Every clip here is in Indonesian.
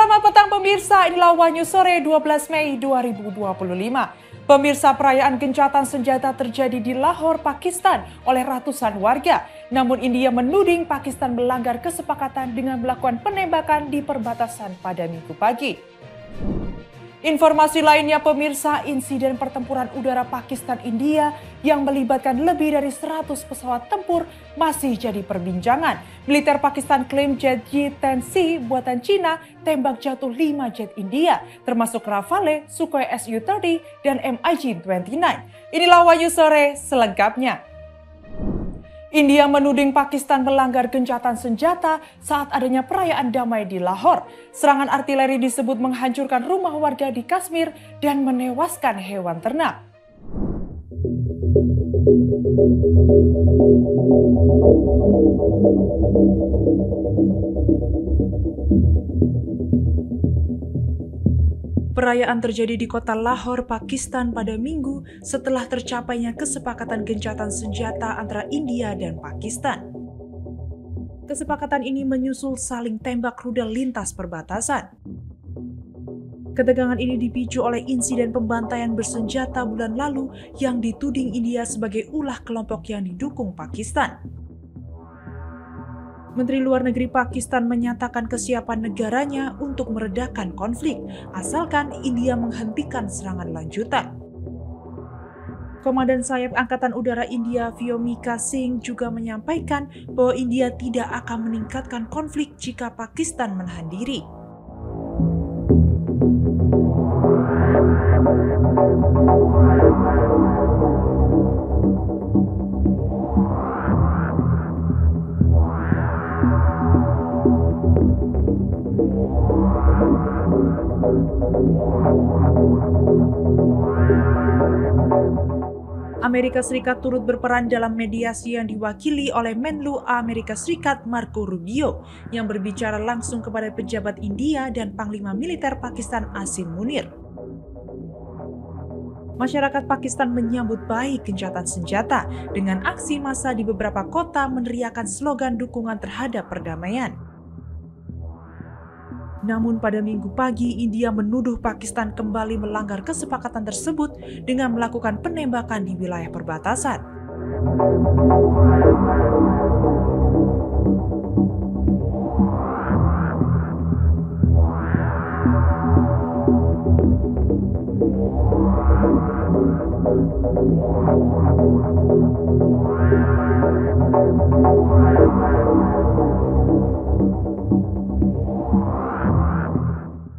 Selamat petang pemirsa, inilah Wanyu Sore 12 Mei 2025. Pemirsa, perayaan gencatan senjata terjadi di Lahore, Pakistan oleh ratusan warga. Namun India menuding Pakistan melanggar kesepakatan dengan melakukan penembakan di perbatasan pada Minggu pagi. Informasi lainnya pemirsa, insiden pertempuran udara Pakistan-India yang melibatkan lebih dari 100 pesawat tempur masih jadi perbincangan. Militer Pakistan klaim jet J-10C buatan Cina tembak jatuh 5 jet India, termasuk Rafale, Sukhoi Su-30, dan MiG-29. Inilah Wanyu Sore selengkapnya. India menuding Pakistan melanggar gencatan senjata saat adanya perayaan damai di Lahore. Serangan artileri disebut menghancurkan rumah warga di Kashmir dan menewaskan hewan ternak. Perayaan terjadi di kota Lahore, Pakistan pada Minggu setelah tercapainya kesepakatan gencatan senjata antara India dan Pakistan. Kesepakatan ini menyusul saling tembak rudal lintas perbatasan. Ketegangan ini dipicu oleh insiden pembantaian bersenjata bulan lalu yang dituding India sebagai ulah kelompok yang didukung Pakistan. Menteri Luar Negeri Pakistan menyatakan kesiapan negaranya untuk meredakan konflik, asalkan India menghentikan serangan lanjutan. Komandan Sayap Angkatan Udara India Vyomika Singh juga menyampaikan bahwa India tidak akan meningkatkan konflik jika Pakistan menahan diri. Amerika Serikat turut berperan dalam mediasi yang diwakili oleh Menlu Amerika Serikat Marco Rubio yang berbicara langsung kepada pejabat India dan Panglima Militer Pakistan Asim Munir. Masyarakat Pakistan menyambut baik gencatan senjata dengan aksi massa di beberapa kota meneriakan slogan dukungan terhadap perdamaian. Namun pada Minggu pagi, India menuduh Pakistan kembali melanggar kesepakatan tersebut dengan melakukan penembakan di wilayah perbatasan.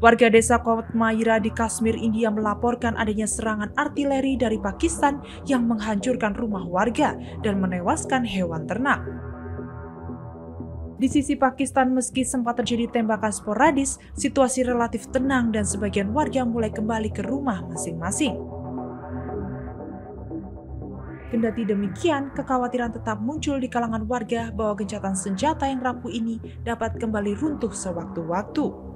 Warga desa Kotmaira di Kashmir, India melaporkan adanya serangan artileri dari Pakistan yang menghancurkan rumah warga dan menewaskan hewan ternak. Di sisi Pakistan, meski sempat terjadi tembakan sporadis, situasi relatif tenang dan sebagian warga mulai kembali ke rumah masing-masing. Kendati demikian, kekhawatiran tetap muncul di kalangan warga bahwa gencatan senjata yang rapuh ini dapat kembali runtuh sewaktu-waktu.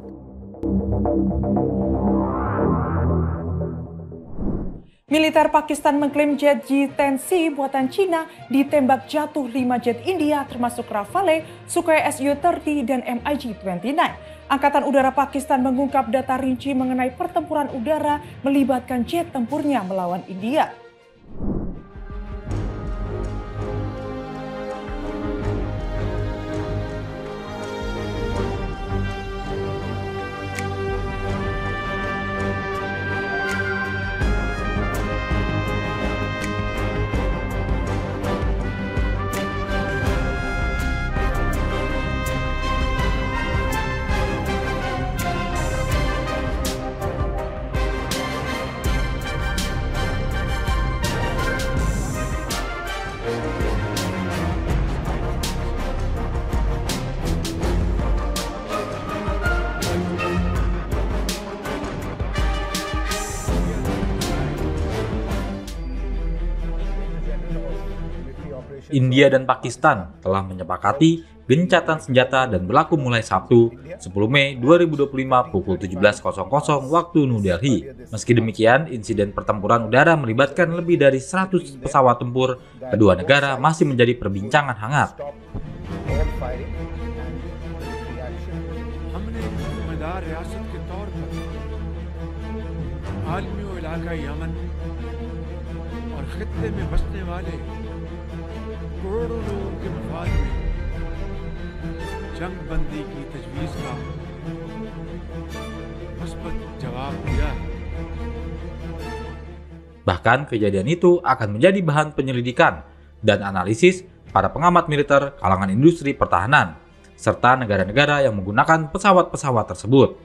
Militer Pakistan mengklaim jet J-10C buatan Cina ditembak jatuh 5 jet India termasuk Rafale, Sukhoi Su-30, dan MiG-29. Angkatan Udara Pakistan mengungkap data rinci mengenai pertempuran udara melibatkan jet tempurnya melawan India. India dan Pakistan telah menyepakati gencatan senjata dan berlaku mulai Sabtu, 10 Mei 2025 pukul 17.00 waktu New Delhi. Meski demikian, insiden pertempuran udara melibatkan lebih dari 100 pesawat tempur kedua negara masih menjadi perbincangan hangat. इख्तियार रियासत के तौर पर आलमी और इलाकाई अमन और खित्ते में बसने वाले करोड़ों लोगों के मफाद में जंग बंदी की तजवीज़ का मुस्बत जवाब दिया। Bahkan kejadian itu akan menjadi bahan penyelidikan dan analisis para pengamat militer kalangan industri pertahanan, serta negara-negara yang menggunakan pesawat-pesawat tersebut.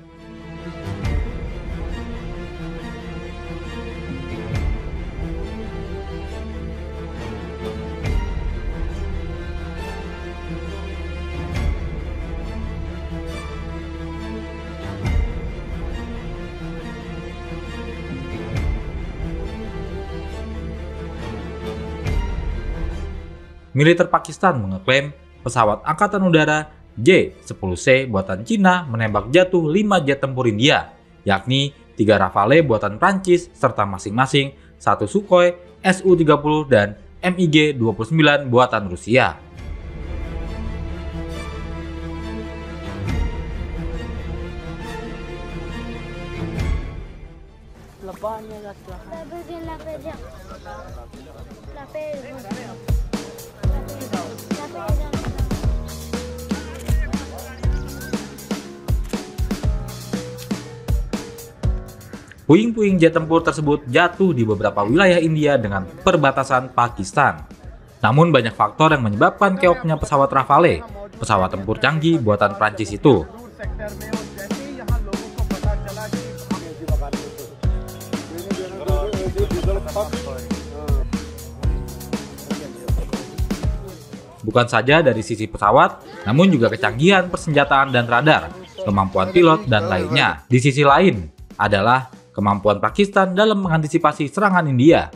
Militer Pakistan mengeklaim pesawat Angkatan Udara J-10C buatan Cina menembak jatuh 5 jet tempur India, yakni 3 Rafale buatan Prancis serta masing-masing 1 Sukhoi Su-30 dan MiG-29 buatan Rusia. Puing-puing jet tempur tersebut jatuh di beberapa wilayah India dengan perbatasan Pakistan. Namun banyak faktor yang menyebabkan keoknya pesawat Rafale, pesawat tempur canggih buatan Prancis itu. Bukan saja dari sisi pesawat, namun juga kecanggihan persenjataan dan radar, kemampuan pilot, dan lainnya. Di sisi lain adalah kemampuan Pakistan dalam mengantisipasi serangan India.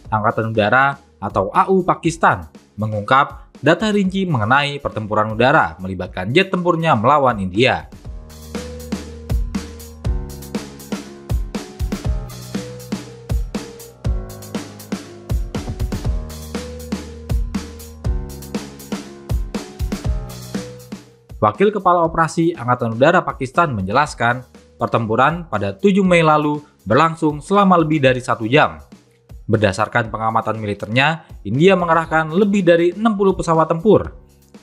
Angkatan Udara atau AU Pakistan mengungkap data rinci mengenai pertempuran udara melibatkan jet tempurnya melawan India. Wakil Kepala Operasi Angkatan Udara Pakistan menjelaskan, pertempuran pada 7 Mei lalu berlangsung selama lebih dari 1 jam. Berdasarkan pengamatan militernya, India mengerahkan lebih dari 60 pesawat tempur.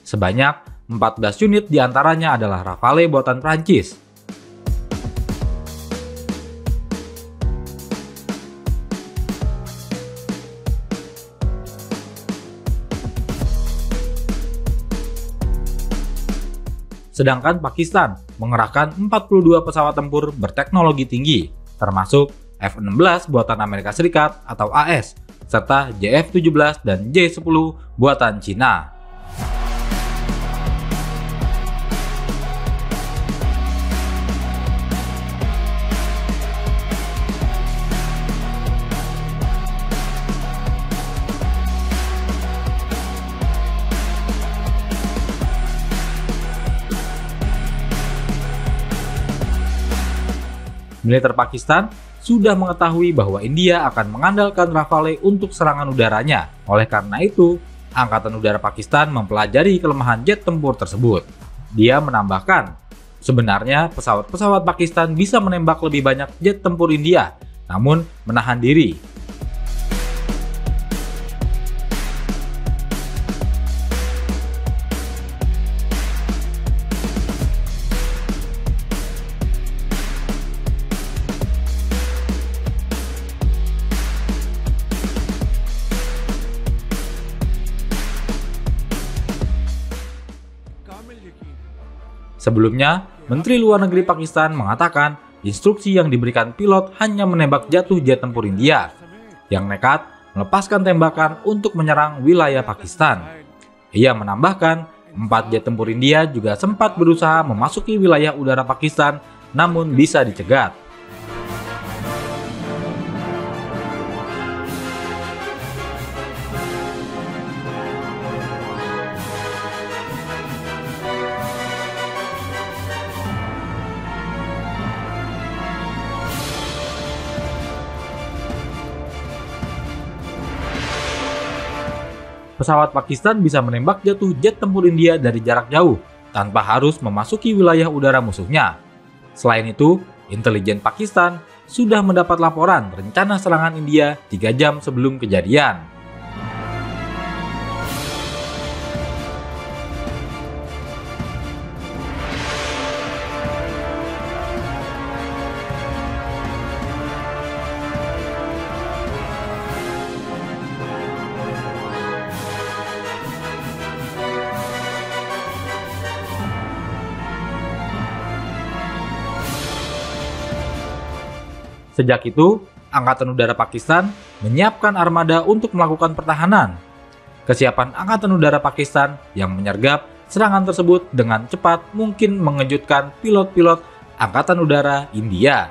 Sebanyak 14 unit diantaranya adalah Rafale buatan Prancis. Sedangkan Pakistan mengerahkan 42 pesawat tempur berteknologi tinggi, termasuk F-16 buatan Amerika Serikat atau AS, serta JF-17 dan J-10 buatan Cina. Militer Pakistan sudah mengetahui bahwa India akan mengandalkan Rafale untuk serangan udaranya. Oleh karena itu, Angkatan Udara Pakistan mempelajari kelemahan jet tempur tersebut. Dia menambahkan, sebenarnya pesawat-pesawat Pakistan bisa menembak lebih banyak jet tempur India, namun menahan diri. Sebelumnya, Menteri Luar Negeri Pakistan mengatakan instruksi yang diberikan pilot hanya menembak jatuh jet tempur India yang nekat melepaskan tembakan untuk menyerang wilayah Pakistan. Ia menambahkan, 4 jet tempur India juga sempat berusaha memasuki wilayah udara Pakistan namun bisa dicegat. pesawat Pakistan bisa menembak jatuh jet tempur India dari jarak jauh tanpa harus memasuki wilayah udara musuhnya. Selain itu, intelijen Pakistan sudah mendapat laporan rencana serangan India 3 jam sebelum kejadian. Sejak itu, Angkatan Udara Pakistan menyiapkan armada untuk melakukan pertahanan. Kesiapan Angkatan Udara Pakistan yang menyergap serangan tersebut dengan cepat mungkin mengejutkan pilot-pilot Angkatan Udara India.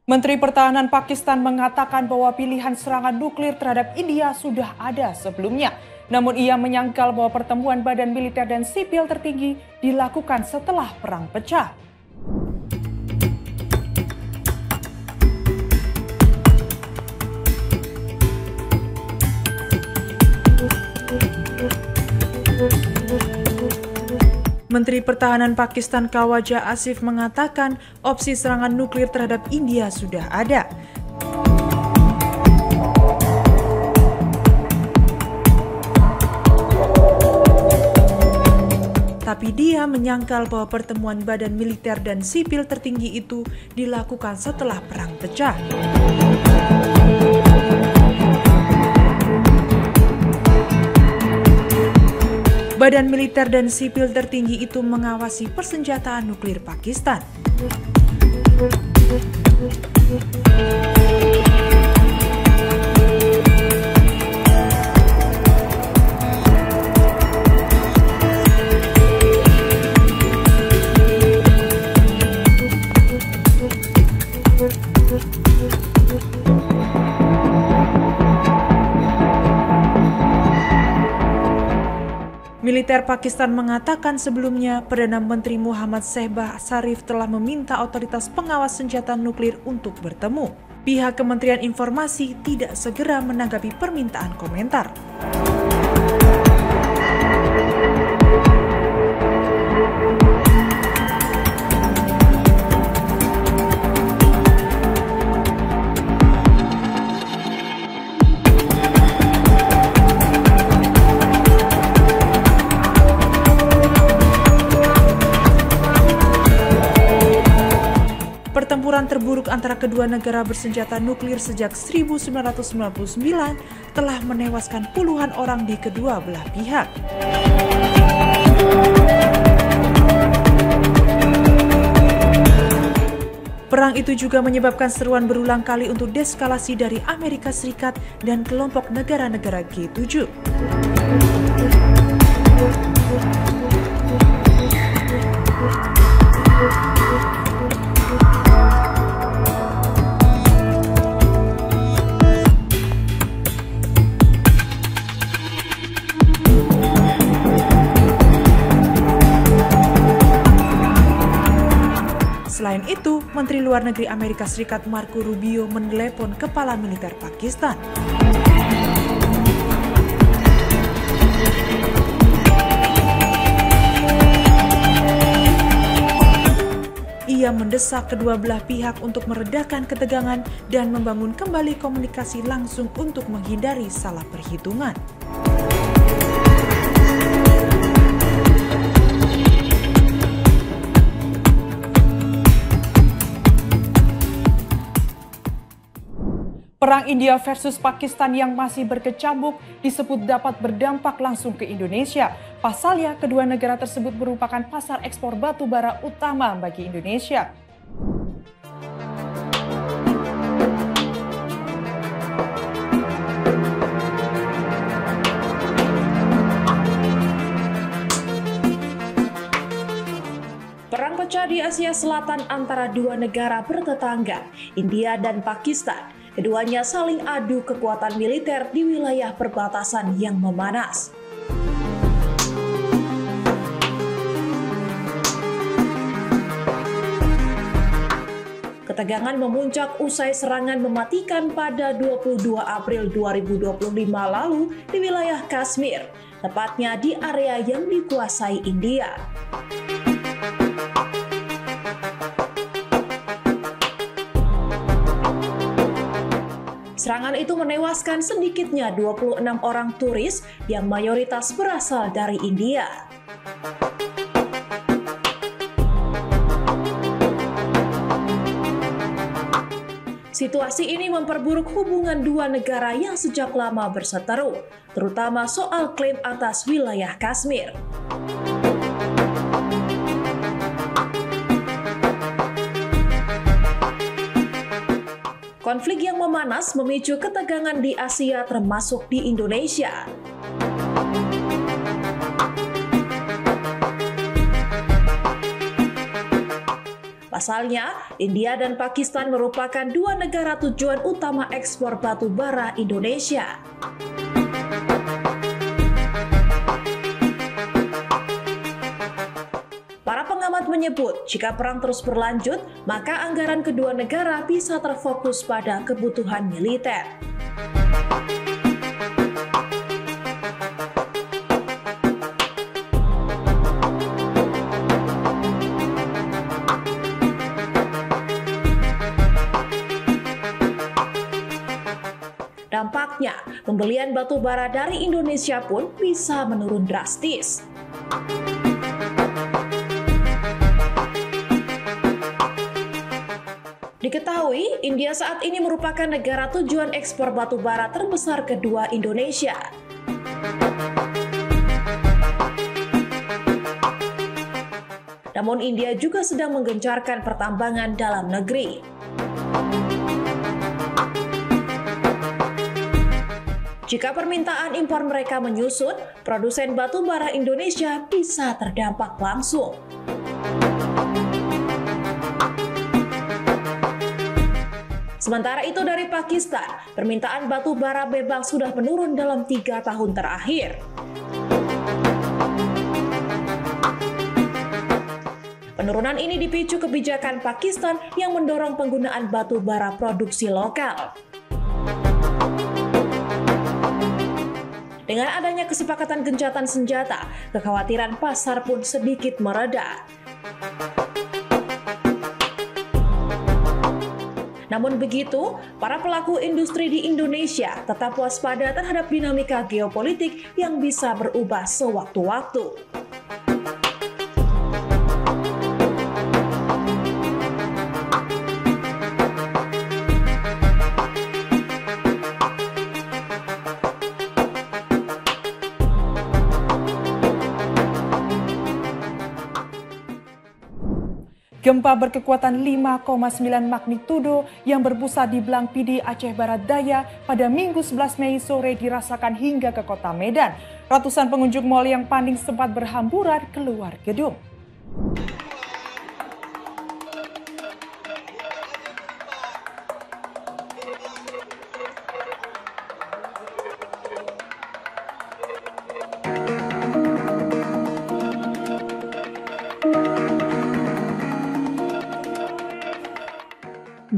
Menteri Pertahanan Pakistan mengatakan bahwa pilihan serangan nuklir terhadap India sudah ada sebelumnya. Namun ia menyangkal bahwa pertemuan badan militer dan sipil tertinggi dilakukan setelah perang pecah. Menteri Pertahanan Pakistan Khawaja Asif mengatakan opsi serangan nuklir terhadap India sudah ada. Tapi dia menyangkal bahwa pertemuan badan militer dan sipil tertinggi itu dilakukan setelah perang pecah. Badan militer dan sipil tertinggi itu mengawasi persenjataan nuklir Pakistan. Militer Pakistan mengatakan sebelumnya Perdana Menteri Muhammad Shehbaz Sharif telah meminta otoritas pengawas senjata nuklir untuk bertemu. Pihak Kementerian Informasi tidak segera menanggapi permintaan komentar. Pertempuran terburuk antara kedua negara bersenjata nuklir sejak 1999 telah menewaskan puluhan orang di kedua belah pihak. Perang itu juga menyebabkan seruan berulang kali untuk deeskalasi dari Amerika Serikat dan kelompok negara-negara G7. Selain itu, Menteri Luar Negeri Amerika Serikat Marco Rubio menelepon kepala militer Pakistan. Ia mendesak kedua belah pihak untuk meredakan ketegangan dan membangun kembali komunikasi langsung untuk menghindari salah perhitungan. Perang India versus Pakistan yang masih berkecamuk disebut dapat berdampak langsung ke Indonesia. Pasalnya, kedua negara tersebut merupakan pasar ekspor batu bara utama bagi Indonesia. Asia Selatan antara dua negara bertetangga, India dan Pakistan. Keduanya saling adu kekuatan militer di wilayah perbatasan yang memanas. Ketegangan memuncak usai serangan mematikan pada 22 April 2025 lalu di wilayah Kashmir, tepatnya di area yang dikuasai India. Serangan itu menewaskan sedikitnya 26 orang turis yang mayoritas berasal dari India. Situasi ini memperburuk hubungan dua negara yang sejak lama berseteru, terutama soal klaim atas wilayah Kashmir. Konflik yang memanas memicu ketegangan di Asia termasuk di Indonesia. Pasalnya, India dan Pakistan merupakan dua negara tujuan utama ekspor batu bara Indonesia. Para pengamat menyebut, jika perang terus berlanjut, maka anggaran kedua negara bisa terfokus pada kebutuhan militer. Dampaknya, pembelian batu bara dari Indonesia pun bisa menurun drastis. Diketahui, India saat ini merupakan negara tujuan ekspor batu bara terbesar kedua Indonesia. Namun India juga sedang menggencarkan pertambangan dalam negeri. Jika permintaan impor mereka menyusut, produsen batu bara Indonesia bisa terdampak langsung. Sementara itu dari Pakistan, permintaan batu bara bebas sudah menurun dalam 3 tahun terakhir. Penurunan ini dipicu kebijakan Pakistan yang mendorong penggunaan batu bara produksi lokal. Dengan adanya kesepakatan gencatan senjata, kekhawatiran pasar pun sedikit mereda. Namun begitu, para pelaku industri di Indonesia tetap waspada terhadap dinamika geopolitik yang bisa berubah sewaktu-waktu. Gempa berkekuatan 5,9 magnitudo yang berpusat di Blangpidi, Aceh Barat Daya pada Minggu 11 Mei sore dirasakan hingga ke kota Medan. Ratusan pengunjung mal yang panik sempat berhamburan keluar gedung.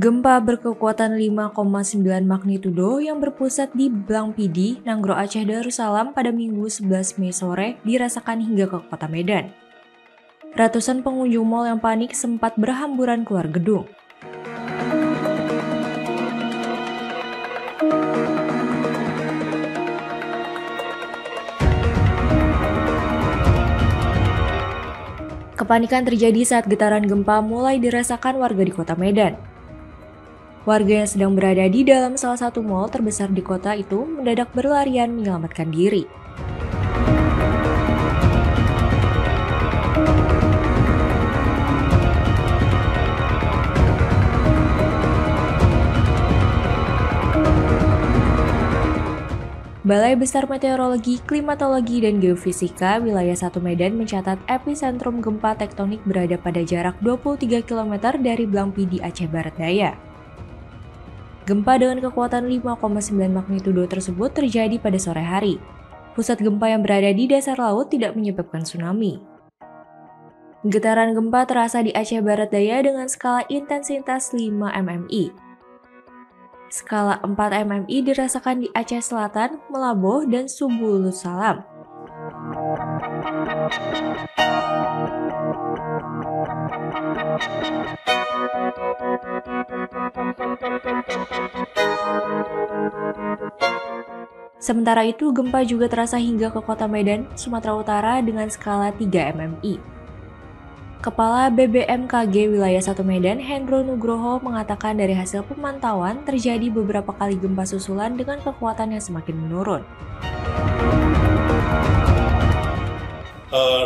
Gempa berkekuatan 5,9 magnitudo yang berpusat di Blangpidi, Nanggro Aceh Darussalam pada Minggu 11 Mei sore dirasakan hingga ke kota Medan. Ratusan pengunjung mal yang panik sempat berhamburan keluar gedung. Kepanikan terjadi saat getaran gempa mulai dirasakan warga di kota Medan. Warga yang sedang berada di dalam salah satu mal terbesar di kota itu mendadak berlarian menyelamatkan diri. Balai Besar Meteorologi, Klimatologi, dan Geofisika wilayah 1 Medan mencatat epicentrum gempa tektonik berada pada jarak 23 km dari Blangpidi, Aceh Barat Daya. Gempa dengan kekuatan 5,9 magnitudo tersebut terjadi pada sore hari. Pusat gempa yang berada di dasar laut tidak menyebabkan tsunami. Getaran gempa terasa di Aceh Barat Daya dengan skala intensitas 5 mmi. Skala 4 mmi dirasakan di Aceh Selatan, Melaboh, dan Subulus Salam. Sementara itu, gempa juga terasa hingga ke kota Medan, Sumatera Utara dengan skala 3 mmi. Kepala BBMKG Wilayah 1 Medan, Hendro Nugroho, mengatakan dari hasil pemantauan terjadi beberapa kali gempa susulan dengan kekuatan yang semakin menurun.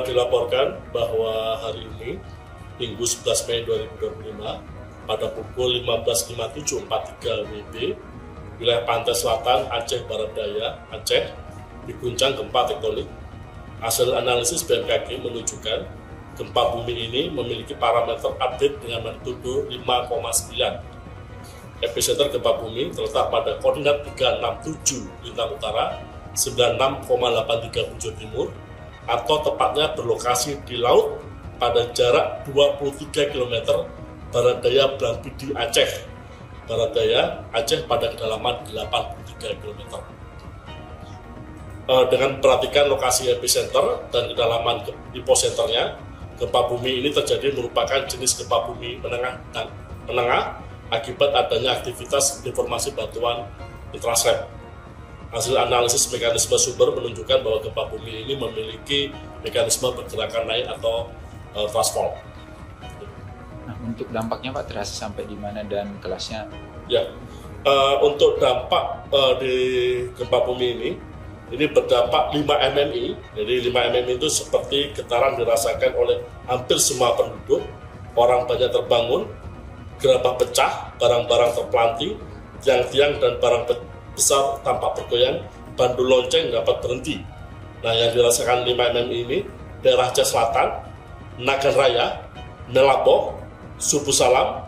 Dilaporkan bahwa hari ini, Minggu 11 Mei 2025, pada pukul 15.57.43 WIB, wilayah pantai selatan Aceh Barat Daya, Aceh, diguncang gempa tektonik. Hasil analisis BMKG menunjukkan gempa bumi ini memiliki parameter update dengan magnitudo 5,9. Epicenter gempa bumi terletak pada koordinat 367 lintang utara, 96,83 bujur timur, atau tepatnya berlokasi di laut pada jarak 23 km barat daya Blangpidi, Aceh Barat Daya, Aceh pada kedalaman 83 km. Dengan perhatikan lokasi epicenter dan kedalaman hipocenternya, gempa bumi ini terjadi merupakan jenis gempa bumi menengah akibat adanya aktivitas deformasi batuan intraslab. Hasil analisis mekanisme sumber menunjukkan bahwa gempa bumi ini memiliki mekanisme pergerakan naik atau thrust fault. Nah, untuk dampaknya Pak terasa sampai di mana dan kelasnya? Ya, untuk dampak di gempa bumi ini berdampak 5 mmi, jadi 5 mmi itu seperti getaran dirasakan oleh hampir semua penduduk, orang banyak terbangun, gerabah pecah, barang-barang terpelanting, tiang-tiang dan barang besar tampak bergoyang, bandul lonceng dapat berhenti. Nah, yang dirasakan 5 mmi ini, daerah Aceh Selatan, Nagan Raya, Melaboh, Subulus Salam,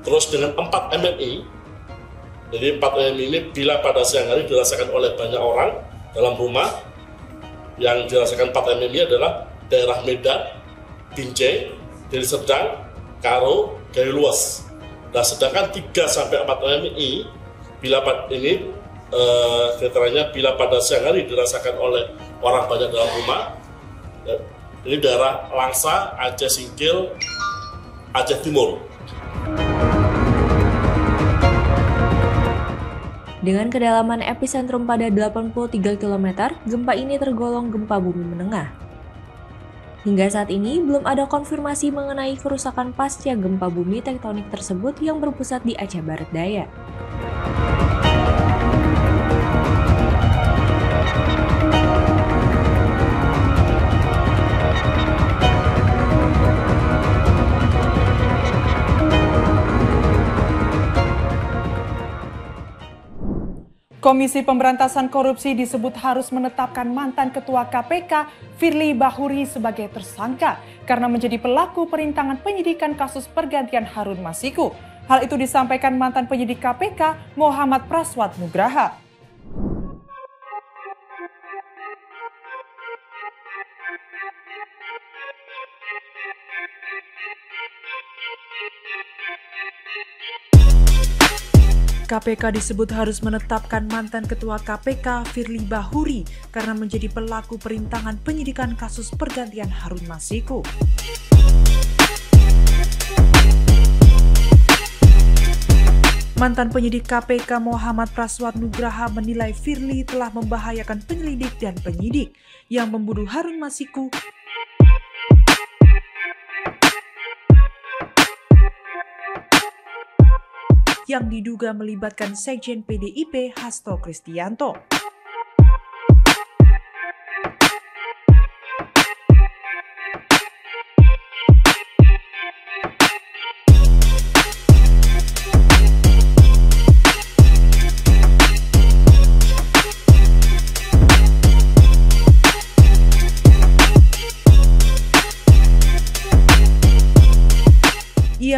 terus dengan 4 mmi, jadi 4 mmi ini bila pada siang hari dirasakan oleh banyak orang dalam rumah. Yang dirasakan 4 mmi adalah daerah Medan, Binjai, Deli Serdang, Karo, Gayo Luas. Nah, sedangkan 3-4 mmi bila ini getarannya bila pada siang hari dirasakan oleh orang banyak dalam rumah. Ini daerah Langsa, Aceh Singkil, Aceh Timur. Dengan kedalaman epicentrum pada 83 km, gempa ini tergolong gempa bumi menengah. Hingga saat ini, belum ada konfirmasi mengenai kerusakan pasca gempa bumi tektonik tersebut yang berpusat di Aceh Barat Daya. Komisi Pemberantasan Korupsi disebut harus menetapkan mantan Ketua KPK Firly Bahuri sebagai tersangka karena menjadi pelaku perintangan penyidikan kasus pergantian Harun Masiku. Hal itu disampaikan mantan penyidik KPK Muhammad Praswat Nugraha. KPK disebut harus menetapkan mantan Ketua KPK Firly Bahuri karena menjadi pelaku perintangan penyidikan kasus pergantian Harun Masiku. Mantan penyidik KPK Muhammad Praswat Nugraha menilai Firly telah membahayakan penyelidik dan penyidik yang membunuh Harun Masiku yang diduga melibatkan Sekjen PDIP Hasto Kristianto.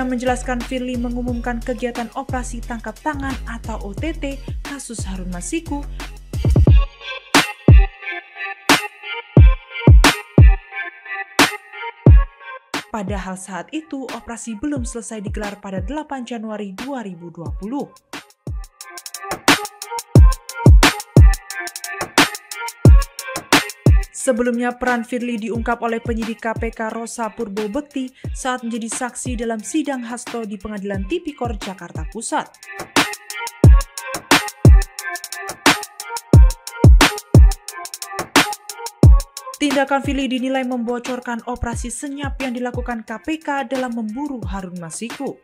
menjelaskan Firly mengumumkan kegiatan operasi tangkap tangan atau OTT kasus Harun Masiku padahal saat itu operasi belum selesai digelar pada 8 Januari 2020. Sebelumnya, peran Firly diungkap oleh penyidik KPK Rosa Purbobekti saat menjadi saksi dalam sidang Hasto di Pengadilan Tipikor Jakarta Pusat. Tindakan Firly dinilai membocorkan operasi senyap yang dilakukan KPK dalam memburu Harun Masiku.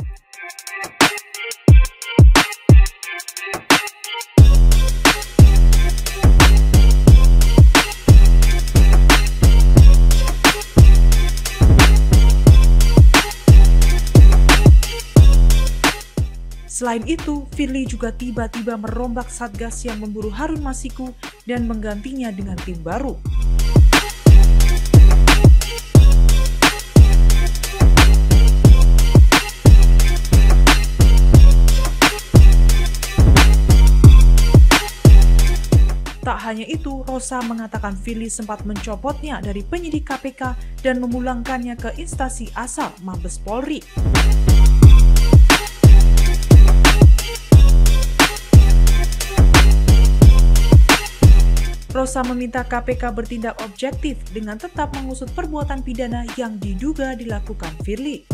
Selain itu, Firly juga tiba-tiba merombak Satgas yang memburu Harun Masiku dan menggantinya dengan tim baru. Tak hanya itu, Rosa mengatakan Firly sempat mencopotnya dari penyidik KPK dan memulangkannya ke instansi asal Mabes Polri. Rosa meminta KPK bertindak objektif dengan tetap mengusut perbuatan pidana yang diduga dilakukan Firly.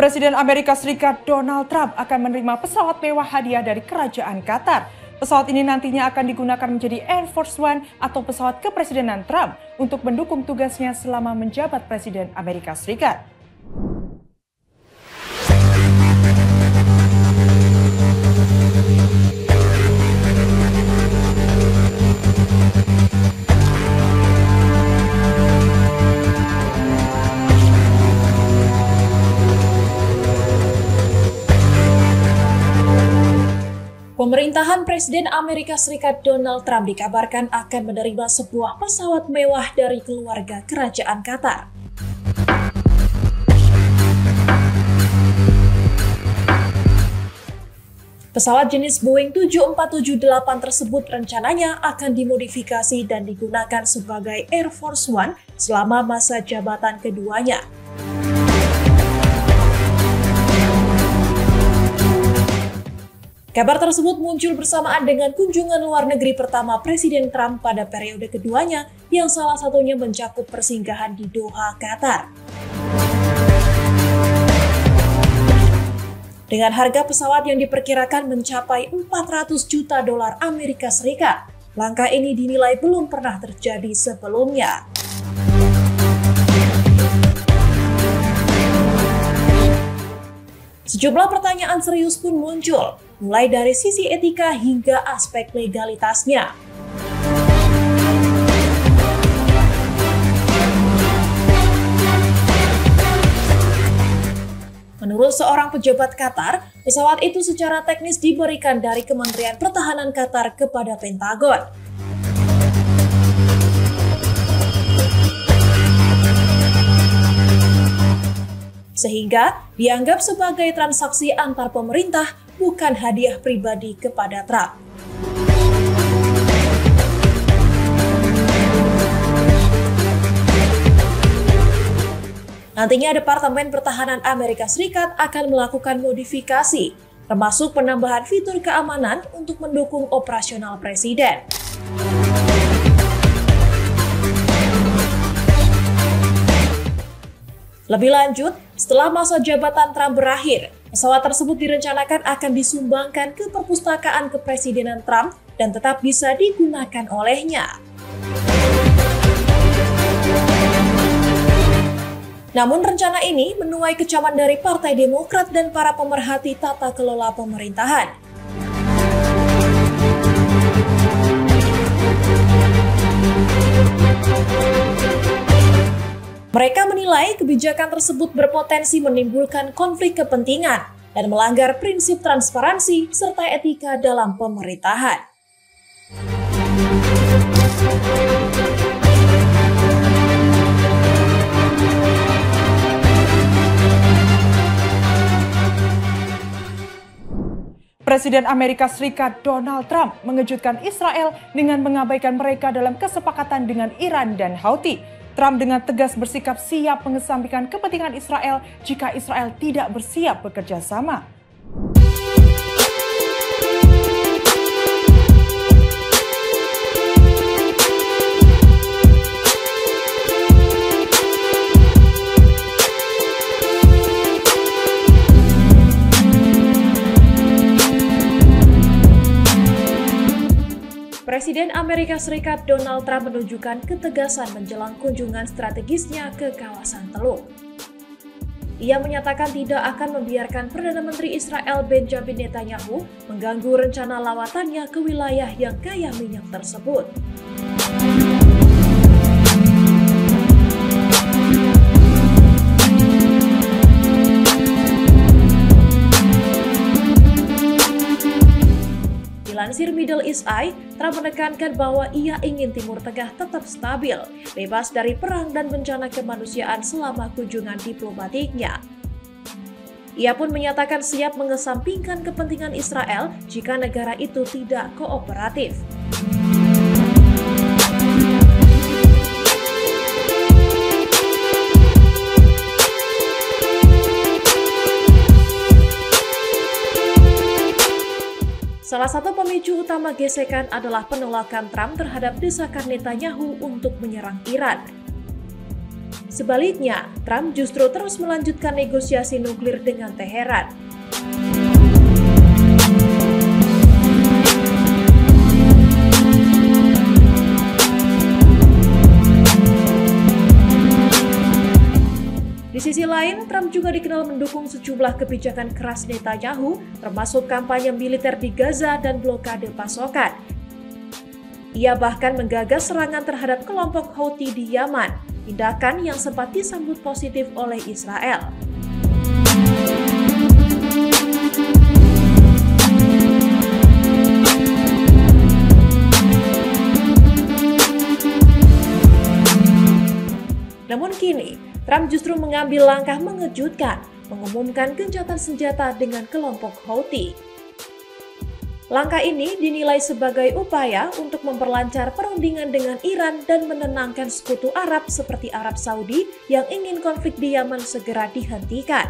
Presiden Amerika Serikat Donald Trump akan menerima pesawat mewah hadiah dari Kerajaan Qatar. Pesawat ini nantinya akan digunakan menjadi Air Force One atau pesawat kepresidenan Trump untuk mendukung tugasnya selama menjabat Presiden Amerika Serikat. Pemerintahan Presiden Amerika Serikat Donald Trump dikabarkan akan menerima sebuah pesawat mewah dari keluarga Kerajaan Qatar. Pesawat jenis Boeing 7478 tersebut rencananya akan dimodifikasi dan digunakan sebagai Air Force One selama masa jabatan keduanya. Kabar tersebut muncul bersamaan dengan kunjungan luar negeri pertama Presiden Trump pada periode keduanya yang salah satunya mencakup persinggahan di Doha, Qatar. Dengan harga pesawat yang diperkirakan mencapai 400 juta dolar Amerika Serikat, langkah ini dinilai belum pernah terjadi sebelumnya. Sejumlah pertanyaan serius pun muncul, mulai dari sisi etika hingga aspek legalitasnya. Menurut seorang pejabat Qatar, pesawat itu secara teknis diberikan dari Kementerian Pertahanan Qatar kepada Pentagon. Sehingga dianggap sebagai transaksi antar pemerintah, bukan hadiah pribadi kepada Trump. Nantinya Departemen Pertahanan Amerika Serikat akan melakukan modifikasi, termasuk penambahan fitur keamanan untuk mendukung operasional Presiden. Lebih lanjut, setelah masa jabatan Trump berakhir, pesawat tersebut direncanakan akan disumbangkan ke perpustakaan kepresidenan Trump dan tetap bisa digunakan olehnya. Namun rencana ini menuai kecaman dari Partai Demokrat dan para pemerhati tata kelola pemerintahan. Mereka menilai kebijakan tersebut berpotensi menimbulkan konflik kepentingan dan melanggar prinsip transparansi serta etika dalam pemerintahan. Presiden Amerika Serikat Donald Trump mengejutkan Israel dengan mengabaikan mereka dalam kesepakatan dengan Iran dan Houthi. Trump dengan tegas bersikap siap mengesampingkan kepentingan Israel jika Israel tidak bersiap bekerja sama. Presiden Amerika Serikat Donald Trump menunjukkan ketegasan menjelang kunjungan strategisnya ke kawasan Teluk. Ia menyatakan tidak akan membiarkan Perdana Menteri Israel Benjamin Netanyahu mengganggu rencana lawatannya ke wilayah yang kaya minyak tersebut. Dilansir Middle East Eye, Trump menekankan bahwa ia ingin Timur Tengah tetap stabil, bebas dari perang dan bencana kemanusiaan selama kunjungan diplomatiknya. Ia pun menyatakan siap mengesampingkan kepentingan Israel jika negara itu tidak kooperatif. Salah satu pemicu utama gesekan adalah penolakan Trump terhadap desakan Netanyahu untuk menyerang Iran. Sebaliknya, Trump justru terus melanjutkan negosiasi nuklir dengan Teheran. Di sisi lain, Trump juga dikenal mendukung sejumlah kebijakan keras Netanyahu, termasuk kampanye militer di Gaza dan blokade pasokan. Ia bahkan menggagas serangan terhadap kelompok Houthi di Yaman, tindakan yang sempat disambut positif oleh Israel. Namun kini, Trump justru mengambil langkah mengejutkan, mengumumkan gencatan senjata dengan kelompok Houthi. Langkah ini dinilai sebagai upaya untuk memperlancar perundingan dengan Iran dan menenangkan sekutu Arab seperti Arab Saudi yang ingin konflik di Yaman segera dihentikan.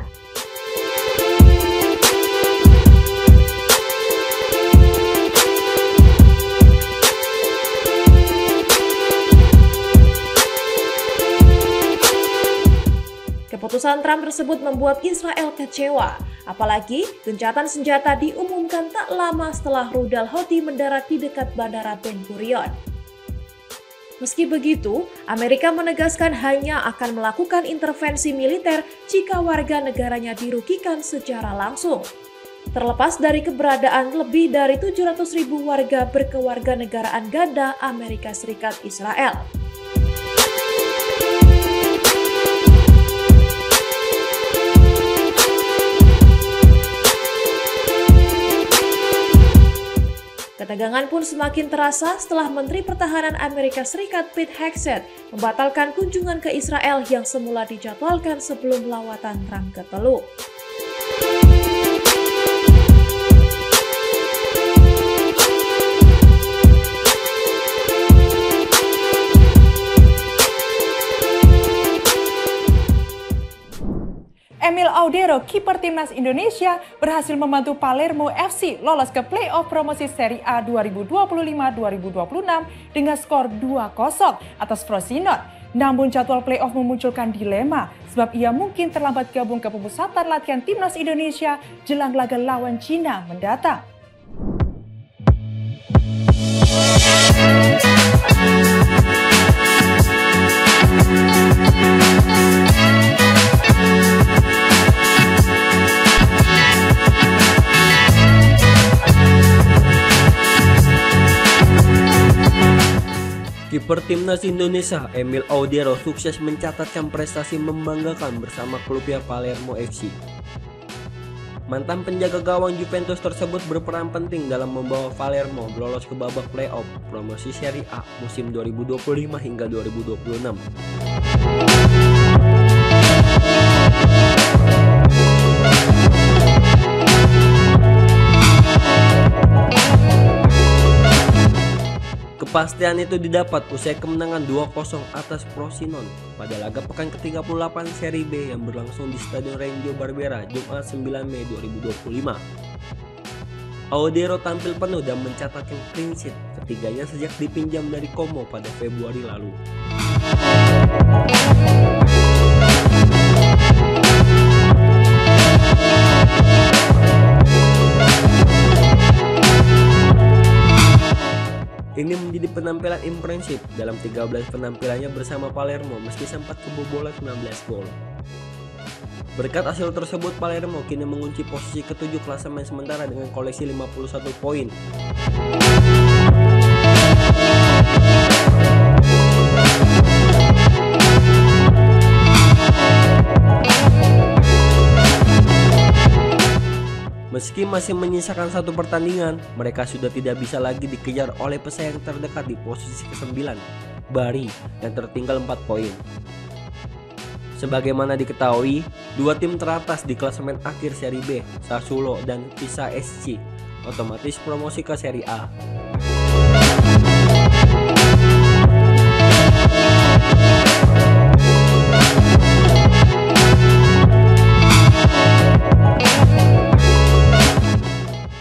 Keputusan Trump tersebut membuat Israel kecewa, apalagi gencatan senjata diumumkan tak lama setelah rudal Houthi mendarat di dekat Bandara Ben Gurion. Meski begitu, Amerika menegaskan hanya akan melakukan intervensi militer jika warga negaranya dirugikan secara langsung. Terlepas dari keberadaan lebih dari 700.000 warga berkewarganegaraan ganda Amerika Serikat Israel. Ketegangan pun semakin terasa setelah Menteri Pertahanan Amerika Serikat Pete Hegseth membatalkan kunjungan ke Israel yang semula dijadwalkan sebelum lawatan Trump ke Teluk. Emil Audero, kiper timnas Indonesia, berhasil membantu Palermo FC lolos ke play-off promosi Serie A 2025-2026 dengan skor 2-0 atas Frosinone. Namun jadwal play-off memunculkan dilema sebab ia mungkin terlambat gabung ke pemusatan latihan timnas Indonesia jelang laga lawan Cina mendatang. Kiper timnas Indonesia Emil Audero sukses mencatatkan prestasi membanggakan bersama klubnya Palermo FC. Mantan penjaga gawang Juventus tersebut berperan penting dalam membawa Palermo lolos ke babak playoff promosi Serie A musim 2025 hingga 2026. Kepastian itu didapat usai kemenangan 2-0 atas Frosinone pada laga pekan ke-38 Serie B yang berlangsung di Stadion Reggio Barbera Jumat 9 Mei 2025. Audero tampil penuh dan mencatatkan clean sheet ketiganya sejak dipinjam dari Como pada Februari lalu. Ini menjadi penampilan impresif dalam 13 penampilannya bersama Palermo meski sempat kebobolan 19 gol. Berkat hasil tersebut, Palermo kini mengunci posisi ke-7 klasemen sementara dengan koleksi 51 poin. Meski masih menyisakan satu pertandingan, mereka sudah tidak bisa lagi dikejar oleh pesaing terdekat di posisi ke-9, Bari, yang tertinggal 4 poin. Sebagaimana diketahui, dua tim teratas di klasemen akhir Serie B, Sassuolo dan Pisa SC, otomatis promosi ke Serie A.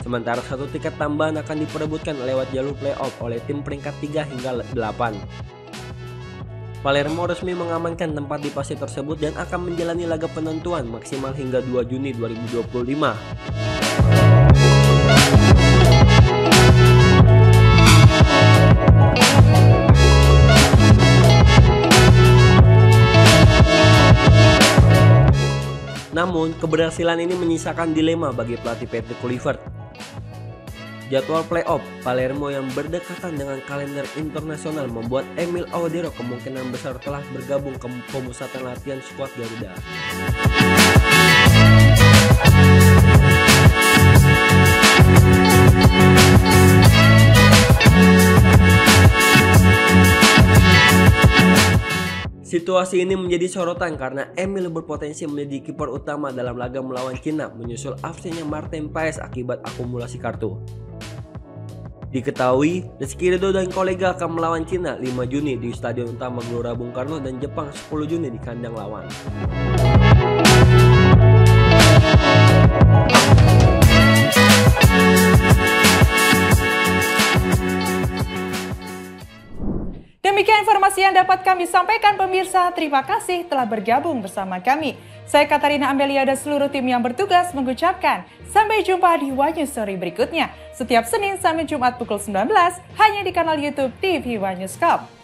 Sementara satu tiket tambahan akan diperebutkan lewat jalur playoff oleh tim peringkat 3 hingga 8. Palermo resmi mengamankan tempat di fase tersebut dan akan menjalani laga penentuan maksimal hingga 2 Juni 2025. Namun, keberhasilan ini menyisakan dilema bagi pelatih Patrick Kluivert. Jadwal playoff Palermo yang berdekatan dengan kalender internasional membuat Emil Audero kemungkinan besar telah bergabung ke pemusatan latihan skuad Garuda. Situasi ini menjadi sorotan karena Emil berpotensi menjadi kiper utama dalam laga melawan Cina menyusul absennya Martin Paes akibat akumulasi kartu. Diketahui, Rizky Ridho dan kolega akan melawan Cina 5 Juni di Stadion Utama Gelora Bung Karno dan Jepang 10 Juni di kandang lawan. Demikian informasi yang dapat kami sampaikan pemirsa. Terima kasih telah bergabung bersama kami. Saya Katarina Amelia dan seluruh tim yang bertugas mengucapkan sampai jumpa di One News Story berikutnya. Setiap Senin sampai Jumat pukul 19 hanya di kanal YouTube TV One News Cup.